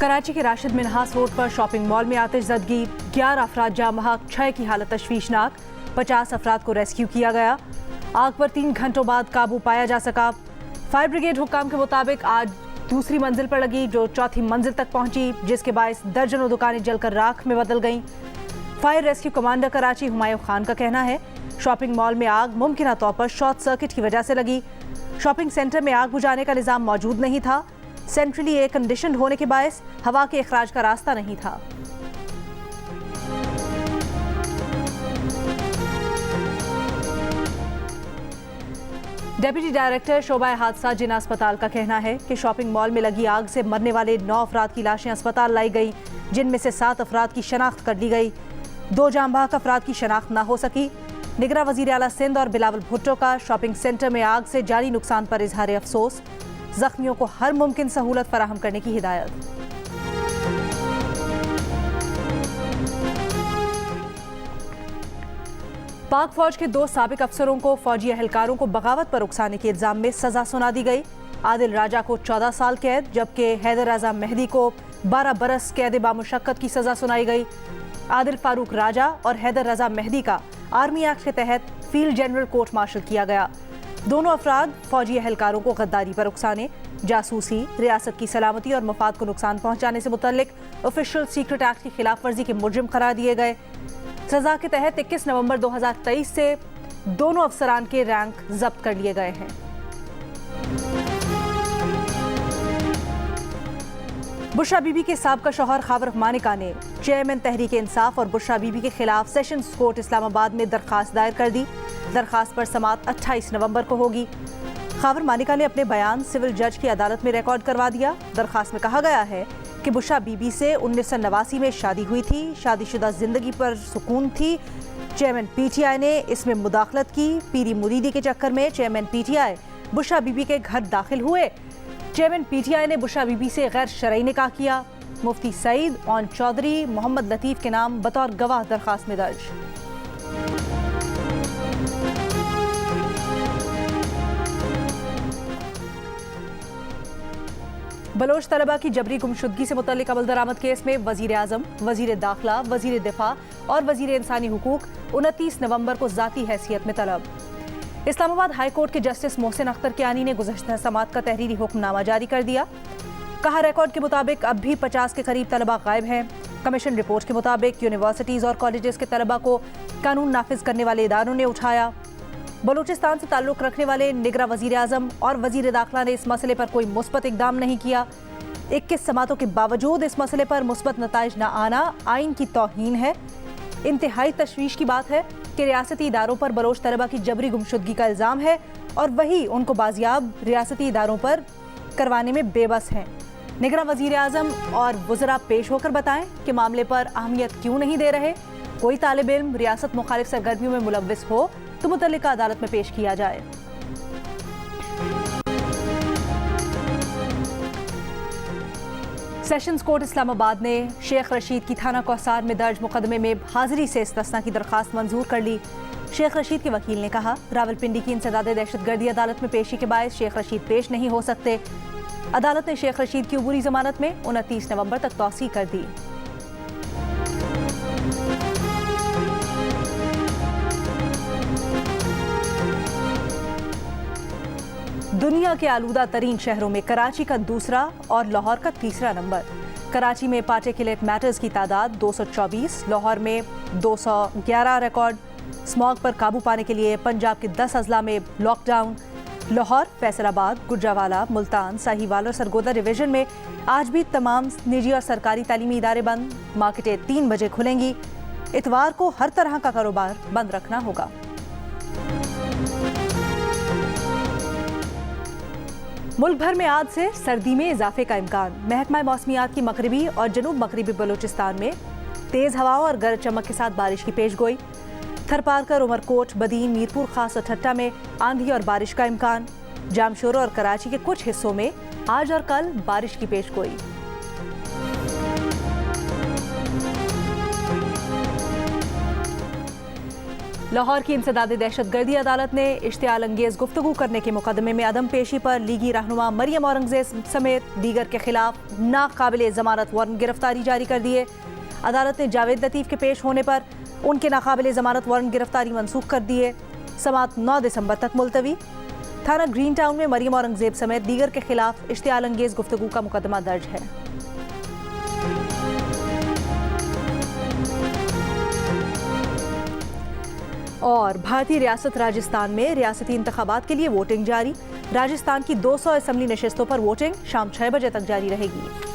कराची के राशिद मिन्हास रोड पर shopping mall में आतिशज़दगी, 11 अफराद जाम बहक, 6 की हालत तशवीशनाक, 50 अफराद को रेस्क्यू किया गया। आग पर 3 घंटों बाद काबू पाया जा सका। फायर ब्रिगेड हुक्काम के मुताबिक आज दूसरी मंजिल पर लगी जो चौथी मंजिल तक पहुंची, जिसके बायस दर्जनों दुकानें जलकर राख में बदल गईं। Fire rescue commander Karachi Humayun Khan का कहना है शॉपिंग मॉल में आग मुमकिन तौर पर शॉर्ट सर्किट की वजह से लगी। शॉपिंग सेंटर में आग बुझाने का निजाम मौजूद नहीं था। सेंट्रली एयर कंडीशन होने के बायस हवा के इखराज का रास्ता नहीं था। डेप्यूटी डायरेक्टर शोबा हादसा जिना अस्पताल का कहना है कि शॉपिंग मॉल में लगी आग से मरने वाले 9 अफराद की लाशें अस्पताल लाई गई, जिनमें से 7 अफराद की शनाख्त कर ली गई। 2 जांबाहक अफराद की शनाख्त न हो सकी। निगरान वजीर आला सिंध और बिलावल भुट्टो का शॉपिंग सेंटर में आग से जानी नुकसान पर इजहार अफसोस, जख्मियों को हर मुमकिन सहूलत फराहम करने की हिदायत। पाक फौज के 2 साबिक अफसरों को फौजी एहलकारों को बगावत पर उकसाने के इल्जाम में सजा सुना दी गई। आदिल राजा को 14 साल कैद, जबकि हैदर रजा मेहदी को 12 बरस कैद बामुशक्कत की सजा सुनाई गई। आदिल फारूक राजा और हैदर रजा मेहदी का आर्मी एक्ट के तहत फील्ड जनरल कोर्ट मार्शल किया गया। दोनों अफराद फौजी एहलकारों को गद्दारी पर उकसाने, जासूसी, रियासत की सलामती और मफाद को नुकसान पहुंचाने से मुतल्लिक ऑफिशियल सीक्रेट एक्ट की खिलाफ वर्जी के मुजरिम करार दिए गए। सजा के तहत 21 नवंबर 2023 से दोनों अफसरान के रैंक जब्त कर लिए गए हैं। बुशरा बीबी के साबका शौहर खावर मानिका ने चेयरमैन तहरीक इंसाफ और बुशरा बीबी के खिलाफ सेशंस कोर्ट इस्लामाबाद में दरखास्त दायर कर दी। दरखास्त पर समाअत 28 नवंबर को होगी। खावर मानिका ने अपने बयान सिविल जज की अदालत में रिकॉर्ड करवा दिया। दरखास्त में कहा गया है कि बुशरा बीबी से 1989 में शादी हुई थी, शादीशुदा जिंदगी पर सुकून थी। चेयरमैन पीटीआई ने इसमें मुदाखलत की। पीरी मुरीदी के चक्कर में चेयरमैन पीटीआई बुशरा बीबी के घर दाखिल हुए। चेयरमैन पीटीआई ने बुशरा बीबी से गैर शरई निकाह किया। मुफ्ती सईद और चौधरी मोहम्मद लतीफ के नाम बतौर गवाह दरखास्त में दर्ज। बलोच तलबा की जबरी गुमशुदगी से मुतल्लिक अमल दरामद केस में वजीर आजम, वजीर दाखिला, वजीर दिफा और वजीर इंसानी हुकूक 29 नवंबर को जाती हैसियत में तलब। इस्लामाबाद हाई कोर्ट के जस्टिस मोहसिन अख्तर कियानी ने गुज़श्ता समात का तहरीरी हुक्मनामा जारी कर दिया। कहा रिकॉर्ड के मुताबिक अब भी 50 के करीब तलबा गायब हैं। कमीशन रिपोर्ट के मुताबिक यूनिवर्सिटीज़ और कॉलेजेस के तलबा को कानून नाफिज करने वाले इदारों ने उठाया। बलूचिस्तान से ताल्लुक़ रखने वाले निगरान वज़ीर आज़म और वज़ीर दाखिला ने इस मसले पर कोई मुस्बत इक़दाम नहीं किया। 21 समातों के बावजूद इस मसले पर मुस्बत नताइज न आना आइन की तौहीन है। इंतहाई तशवीश की बात है कि रियासती इदारों पर बलोच तलबा की जबरी गुमशुदगी का इल्ज़ाम है और वही उनको बाजियाब रियासती इदारों पर करवाने में बेबस हैं। निगरान वज़ीर आज़म और वज़रा पेश होकर बताएं कि मामले पर अहमियत क्यों नहीं दे रहे। कोई तालिब इल्म रियासत मुखालिफ सरगर्मियों में मुलव्विस हो तो मुतल्लिका अदालत में पेश किया जाए। सेशंस कोर्ट इस्लामाबाद ने शेख रशीद की थाना कौसार में दर्ज मुकदमे में हाजिरी से इस्तिस्ना की दरखास्त मंजूर कर ली। शेख रशीद के वकील ने कहा रावलपिंडी की इंसदाद दहशतगर्दी अदालत में पेशी के बायस शेख रशीद पेश नहीं हो सकते। अदालत ने शेख रशीद की अबूरी जमानत में 29 नवंबर तक तौसीह कर दी। दुनिया के आलूदा तरीन शहरों में कराची का दूसरा और लाहौर का तीसरा नंबर। कराची में पार्टिकुलेट मैटर्स की तादाद 224, लाहौर में 211 रिकॉर्ड। स्मॉग पर काबू पाने के लिए पंजाब के 10 अजला में लॉकडाउन। लाहौर, फैसलाबाद, गुजरावाला, मुल्तान, साहिवाल और सरगोदा डिवीजन में आज भी तमाम निजी और सरकारी तालीमी इदारे बंद। मार्केटें 3 बजे खुलेंगी। इतवार को हर तरह का कारोबार बंद रखना होगा। मुल्क भर में आज से सर्दी में इजाफे का इम्कान। महकमा मौसमियात की मगरिबी और जनूब मगरिबी बलूचिस्तान में तेज़ हवाओं और गरज चमक के साथ बारिश की पेशगोई। थरपारकर, उमरकोट, बदीन, मीरपुर खास और ठट्टा में आंधी और बारिश का इम्कान। जामशोरा और कराची के कुछ हिस्सों में आज और कल बारिश की पेशगोई। लाहौर की इंसदाद दहशतगर्दी अदालत ने इश्तियाल अंगेज गुफ्तगू करने के मुकदमे में अदम पेशी पर लीगी रहनुमा मरियम औरंगजेब समेत दीगर के खिलाफ नाकाबिले जमानत वारंट गिरफ्तारी जारी कर दिए। अदालत ने जावेद लतीफ़ के पेश होने पर उनके नाकाबिले जमानत वारंट गिरफ्तारी मनसूख कर दिए। समाअत 9 दिसंबर तक मुलतवी। थाना ग्रीन टाउन में मरियम औरंगजेब समेत दीगर के खिलाफ इश्तियाल अंगेज गुफ्तगू का मुकदमा दर्ज है। और भारतीय रियासत राजस्थान में रियासती इंतखाबात के लिए वोटिंग जारी। राजस्थान की 200 असेंबली नशिस्तों पर वोटिंग शाम 6 बजे तक जारी रहेगी।